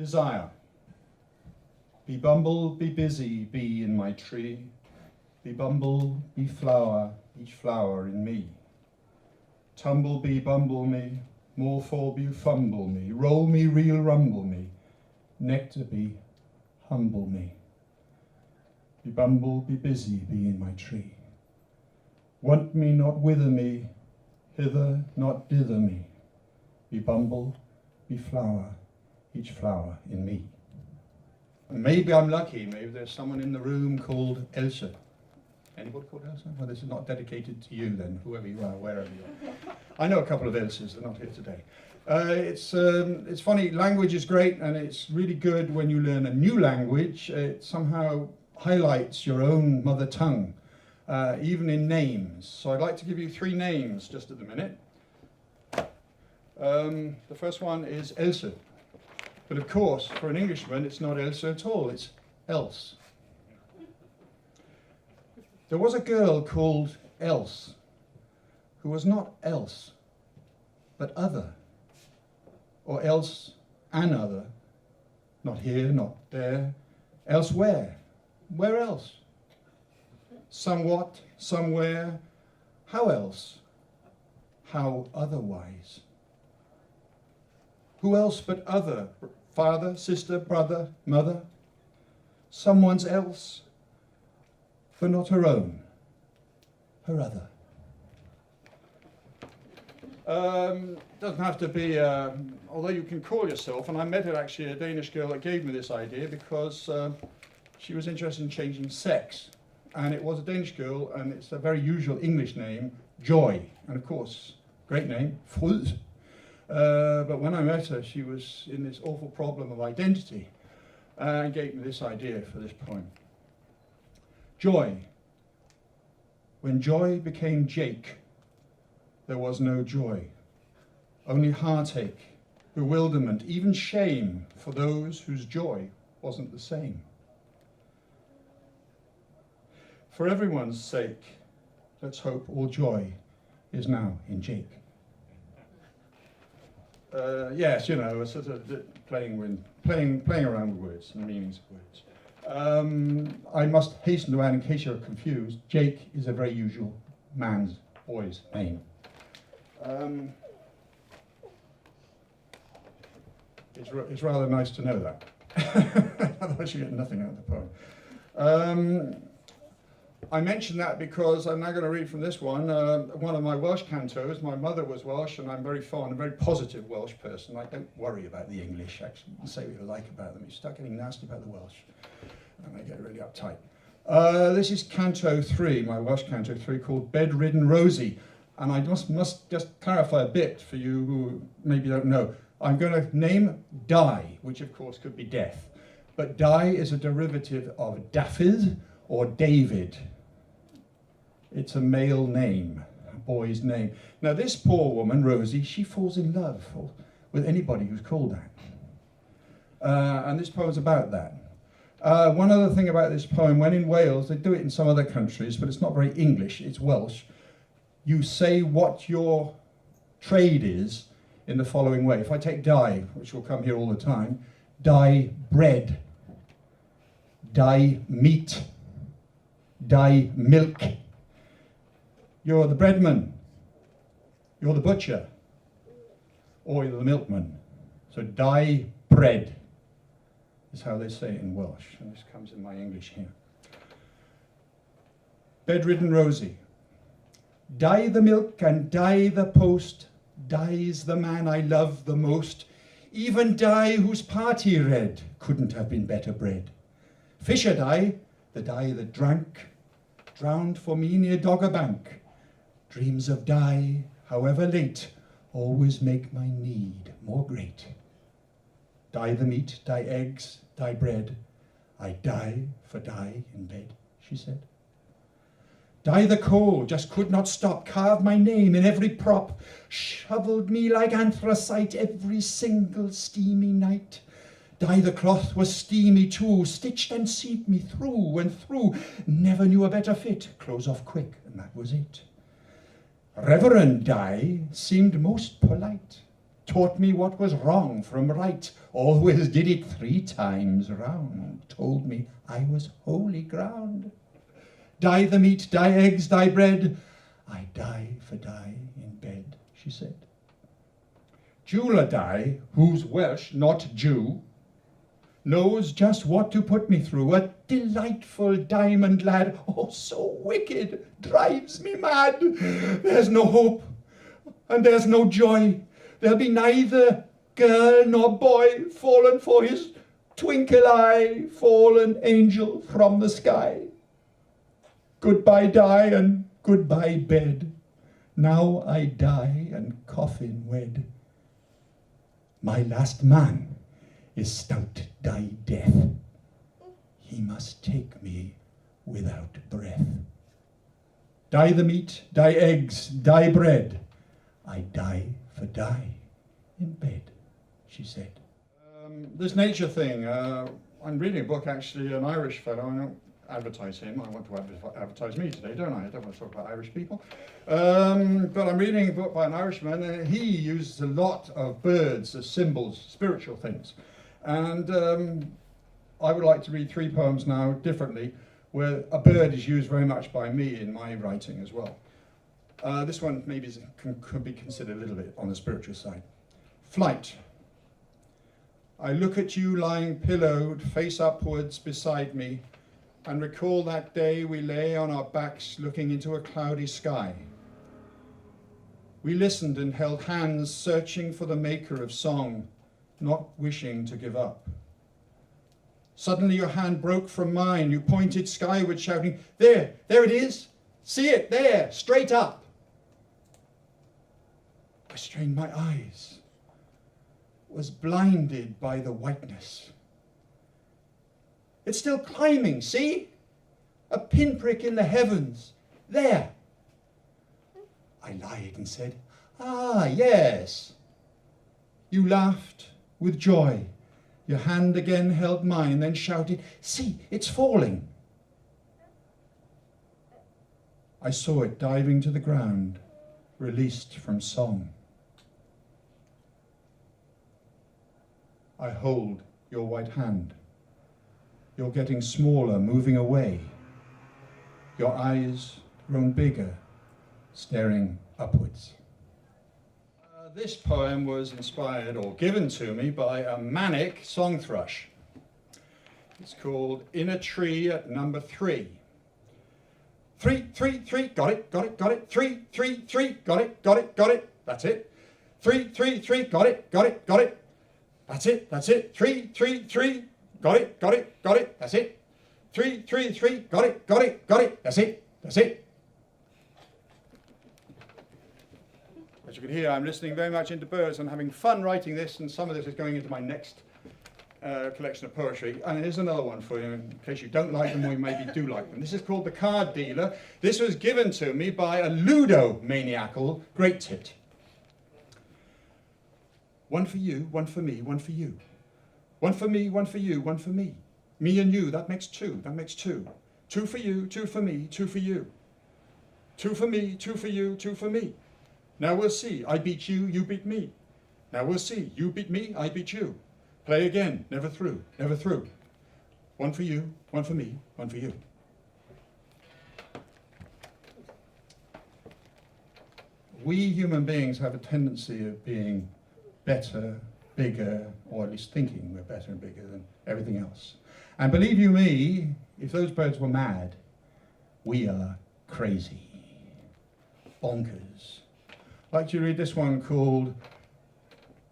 Desire. Be bumble, be busy, be in my tree. Be bumble, be flower, each flower in me. Tumble be bumble me, more fall be fumble me. Roll me, reel, rumble me. Nectar be humble me. Be bumble, be busy, be in my tree. Want me, not wither me, hither, not dither me. Be bumble, be flower, each flower in me. And maybe I'm lucky, maybe there's someone in the room called Elsa. Anybody called Elsa? Well, this is not dedicated to you then, whoever you are, wherever you are. I know a couple of Elsas, they're not here today. It's funny, language is great, and it's really good when you learn a new language. It somehow highlights your own mother tongue, even in names. So I'd like to give you 3 names just at the minute. The first one is Elsa. But of course, for an Englishman, it's not Elsa at all, it's Else. There was a girl called Else, who was not else, but other, or else an other, not here, not there, elsewhere. Where else? Somewhat, somewhere, how else? How otherwise? Who else but other? Father, sister, brother, mother? Someone's else, but not her own, her other. Doesn't have to be, although you can call yourself, and I met actually a Danish girl that gave me this idea because she was interested in changing sex. And it was a Danish girl, and it's a very usual English name, Joy. And of course, great name, Fryd. But when I met her, she was in this awful problem of identity and gave me this idea for this poem. Joy. When Joy became Jake, there was no joy, only heartache, bewilderment, even shame for those whose joy wasn't the same. For everyone's sake, let's hope all joy is now in Jake. Yes, you know, sort of playing around with words and meanings of words. I must hasten to add, in case you're confused, Jake is a very usual man's, boy's name. It's rather nice to know that. Otherwise you get nothing out of the poem. I mention that because I'm now going to read from this one of my Welsh cantos. My mother was Welsh, and I'm very fond, a very positive Welsh person. I don't worry about the English, actually. You can say what you like about them. You start getting nasty about the Welsh, and I get really uptight. This is Canto 3, my Welsh Canto 3, called Bedridden Rosie. And I must just clarify a bit for you who maybe don't know. I'm going to name Di, which of course could be death. But Di is a derivative of Dafydd or David. It's a male name, a boy's name. Now this poor woman, Rosie, she falls in love with anybody who's called that. And this poem's about that. One other thing about this poem, when in Wales, they do it in some other countries, but it's not very English, it's Welsh. You say what your trade is in the following way. If I take Di, which will come here all the time, Di bread, Di meat, Di milk. You're the breadman, you're the butcher, or you're the milkman. So Di bread is how they say it in Welsh, and this comes in my English here. Bedridden Rosie. Di the milk and Di the post, Di's the man I love the most. Even Di whose party red couldn't have been better bred. Fisher Di, the Di that drank, drowned for me near Dogger Bank. Dreams of Di, however late, always make my need more great. Di the meat, Di eggs, Di bread, I die for Di in bed, she said. Di the coal, just could not stop, carved my name in every prop, shovelled me like anthracite every single steamy night. Di the cloth was steamy too, stitched and sewed me through and through, never knew a better fit, close off quick, and that was it. Reverend Di seemed most polite, taught me what was wrong from right, always did it 3 times round, told me I was holy ground. Die the meat, die eggs, die bread, I die for die in bed, she said. Jula die, who's Welsh, not Jew, knows just what to put me through, a delightful diamond lad, oh so wicked, drives me mad. There's no hope, and there's no joy, there'll be neither girl nor boy, fallen for his twinkle eye, fallen angel from the sky. Goodbye die and goodbye bed, now I die and coffin wed. My last man is stout die death, he must take me without breath. Die the meat, die eggs, die bread, I die for die in bed, she said. This nature thing, I'm reading a book actually, an Irish fellow, I don't advertise him, I want to advertise me today, don't I? I don't want to talk about Irish people. But I'm reading a book by an Irishman, and he uses a lot of birds as symbols, spiritual things. And I would like to read 3 poems now differently, where a bird is used very much by me in my writing as well. This one maybe could be considered a little bit on the spiritual side. Flight. I look at you lying pillowed, face upwards beside me, and recall that day we lay on our backs looking into a cloudy sky. We listened and held hands, searching for the maker of song, not wishing to give up. Suddenly your hand broke from mine. You pointed skyward, shouting, there it is. See it, there, straight up. I strained my eyes, was blinded by the whiteness. It's still climbing, see? A pinprick in the heavens, there. I lied and said, ah, yes. You laughed with joy. Your hand again held mine, then shouted, see, it's falling. I saw it diving to the ground, released from song. I hold your white hand. You're getting smaller, moving away. Your eyes grown bigger, staring upwards. This poem was inspired or given to me by a manic song thrush. It's called In a Tree at Number 3. 3, 3, 3, got it, got it, got it. 3, 3, 3, got it, got it, got it. That's it. 3, 3, 3, got it, got it, got it. That's it, that's it. 3, 3, 3, got it, got it, got it. That's it. 3, 3, 3, got it, got it, got it. That's it, that's it. As you can hear, I'm listening very much into birds and having fun writing this, and some of this is going into my next collection of poetry. And here's another one for you, in case you don't like them or you maybe do like them. This is called The Card Dealer. This was given to me by a ludo-maniacal great tit. One for you, one for me, one for you. One for me, one for you, one for me. Me and you, that makes 2, that makes 2. 2 for you, 2 for me, 2 for you. 2 for me, 2 for you, 2 for me. Now we'll see, I beat you, you beat me. Now we'll see, you beat me, I beat you. Play again, never through, never through. 1 for you, 1 for me, 1 for you. We human beings have a tendency of being better, bigger, or at least thinking we're better and bigger than everything else. And believe you me, if those birds were mad, we are crazy, bonkers. I'd like to read this one called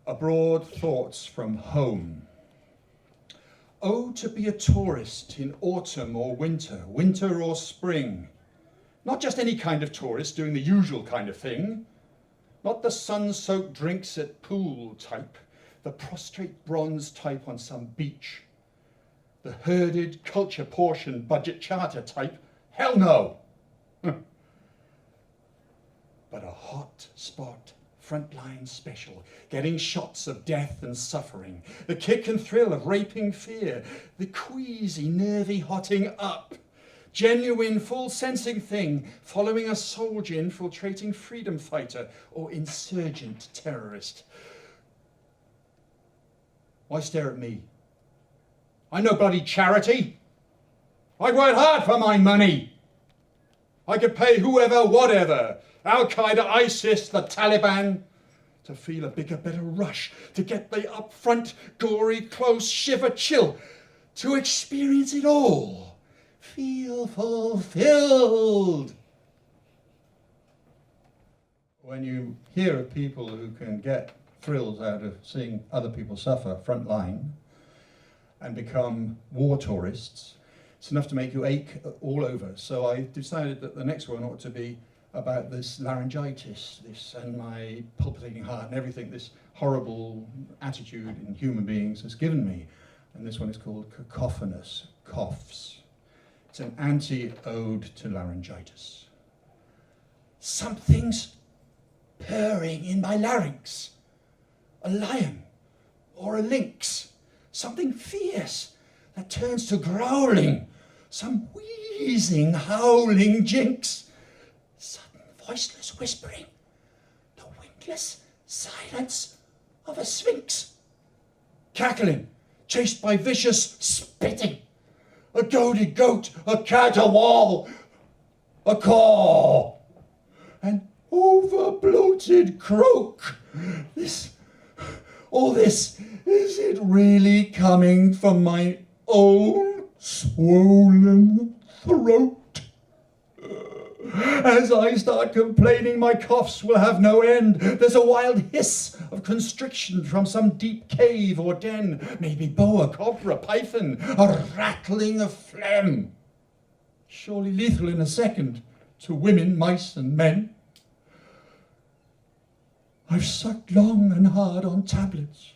Abroad Thoughts from Home. Oh, to be a tourist in autumn or winter, winter or spring. Not just any kind of tourist doing the usual kind of thing. Not the sun-soaked drinks at pool type, the prostrate bronze type on some beach. The herded culture portion budget charter type. Hell no! But a hot spot, frontline special, getting shots of death and suffering, the kick and thrill of raping fear, the queasy, nervy hotting up, genuine, full-sensing thing, following a soldier infiltrating freedom fighter or insurgent terrorist. Why stare at me? I'm no bloody charity. I work hard for my money. I could pay whoever, whatever, Al-Qaeda, ISIS, the Taliban, to feel a bigger, better rush, to get the upfront, gory, close, shiver, chill, to experience it all. Feel fulfilled. When you hear of people who can get thrills out of seeing other people suffer front line and become war tourists, it's enough to make you ache all over. So I decided that the next one ought to be about this laryngitis, this and my palpitating heart and everything this horrible attitude in human beings has given me. And this one is called Cacophonous Coughs. It's an anti-ode to laryngitis. Something's purring in my larynx. A lion or a lynx. Something fierce that turns to growling. Some wheezing, howling jinx. Sudden voiceless whispering. The windless silence of a sphinx. Cackling, chased by vicious spitting. A goated goat, a caterwaul, a caw. An over-bloated croak. All this, is it really coming from my own swollen throat? As I start complaining, my coughs will have no end. There's a wild hiss of constriction from some deep cave or den, maybe boa, cobra, python, a rattling of phlegm. Surely lethal in a second to women, mice and men. I've sucked long and hard on tablets.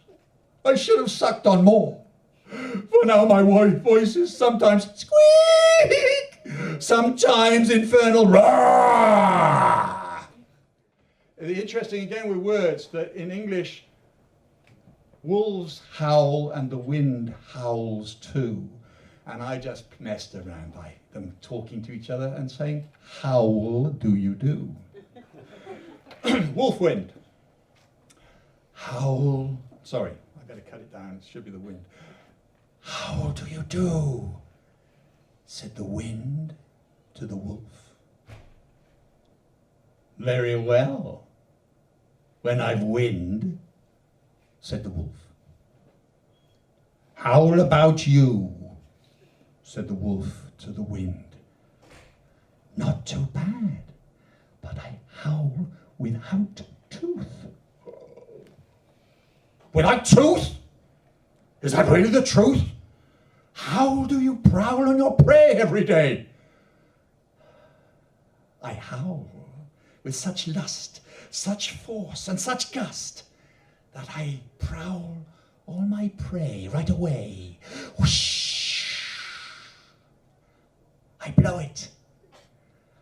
I should have sucked on more. For now my voice is sometimes squeak, sometimes infernal roar. Interesting again with words that in English, wolves howl and the wind howls too. And I just messed around by them talking to each other and saying, howl do you do? Wolf wind. Howl, sorry, I better cut it down, it should be the wind. How do you do? Said the wind to the wolf. Very well, when I've wind, said the wolf. Howl about you, said the wolf to the wind. Not too bad, but I howl without tooth. Without tooth? Is that really the truth? How do you prowl on your prey every day? I howl with such lust, such force and such gust that I prowl all my prey right away. Whoosh! I blow it.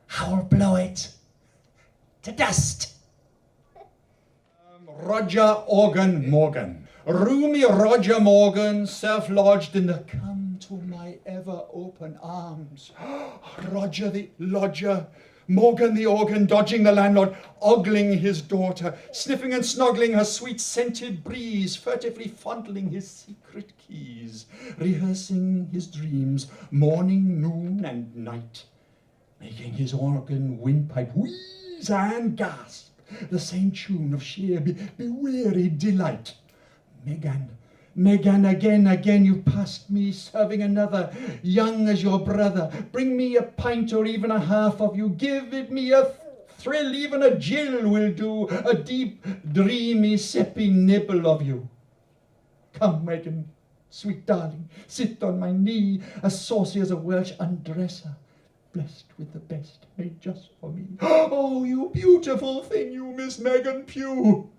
Howl blow it to dust. Roger Organ Morgan. Roomy Roger Morgan, self-lodged in the come to my ever-open arms. Roger the lodger, Morgan the organ, dodging the landlord, ogling his daughter, sniffing and snoggling her sweet-scented breeze, furtively fondling his secret keys, rehearsing his dreams, morning, noon, and night, making his organ windpipe wheeze and gasp, the same tune of sheer bewearied delight. Megan, again you passed me, serving another, young as your brother. Bring me a pint or even a half of you. Give it me a thrill, even a Jill will do, a deep, dreamy, sippy nibble of you. Come, Megan, sweet darling, sit on my knee, as saucy as a Welsh undresser, blessed with the best made just for me. Oh, you beautiful thing, you Miss Megan Pugh.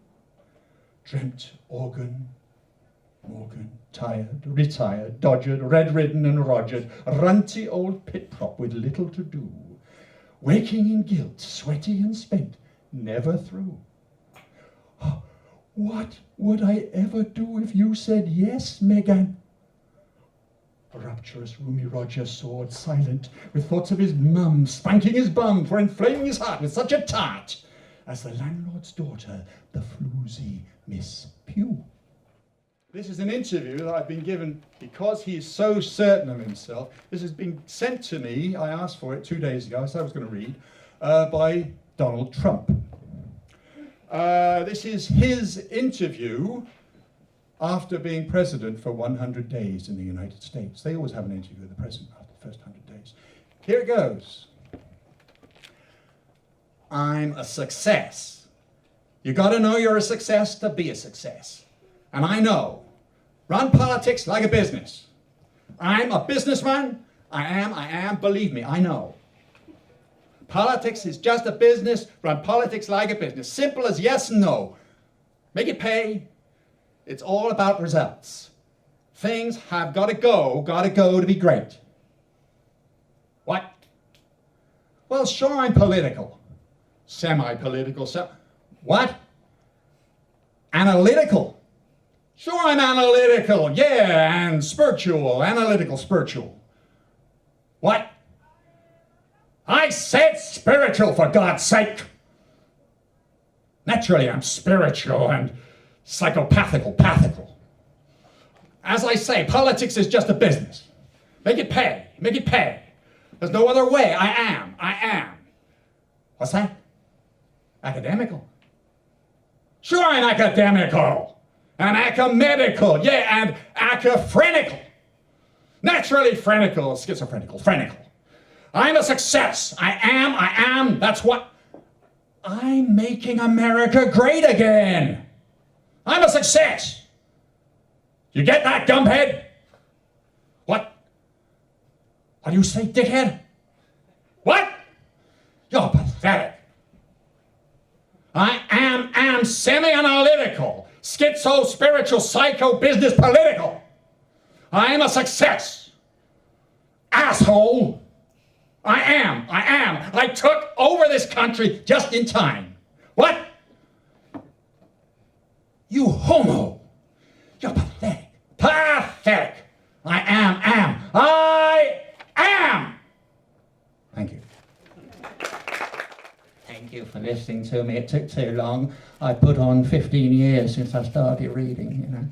Dreamt organ, Morgan, tired, retired, dodgered, red-ridden and rogered, runty old pit-prop with little to do, waking in guilt, sweaty and spent, never through. Oh, what would I ever do if you said yes, Megan? A rapturous, roomy Roger soared silent, with thoughts of his mum spanking his bum for inflaming his heart with such a tart as the landlord's daughter, the floozy Miss Pugh. This is an interview that I've been given because he is so certain of himself. This has been sent to me, I asked for it 2 days ago, I said I was going to read, by Donald Trump. This is his interview after being president for 100 days in the United States. They always have an interview with the president after the first 100 days. Here it goes. I'm a success. You got to know you're a success to be a success. And I know. Run politics like a business. I'm a businessman. I am, believe me, I know. Politics is just a business. Run politics like a business. Simple as yes and no. Make it pay. It's all about results. Things have got to go to be great. What? Well, sure, I'm political. Semi-political. What? Analytical. Sure, I'm analytical. Yeah, and spiritual. Analytical, spiritual. What? I said spiritual, for God's sake. Naturally, I'm spiritual and pathical. As I say, politics is just a business. Make it pay. Make it pay. There's no other way. I am. What's that? Academical. Sure, I'm academical. And acamedical. Yeah, and acaphrenical. Naturally phrenical, schizophrenical, phrenical. I'm a success. I am. That's what. I'm making America great again. I'm a success. You get that, dumbhead? What? What do you say, dickhead? What? You're pathetic. I am semi-analytical, schizo-spiritual, psycho-business political. I am a success. Asshole. I am. I took over this country just in time. What? You homo. You're pathetic. Pathetic. I am. Thank you. Thank you for listening to me. It took too long. I put on 15 years since I started reading, you know.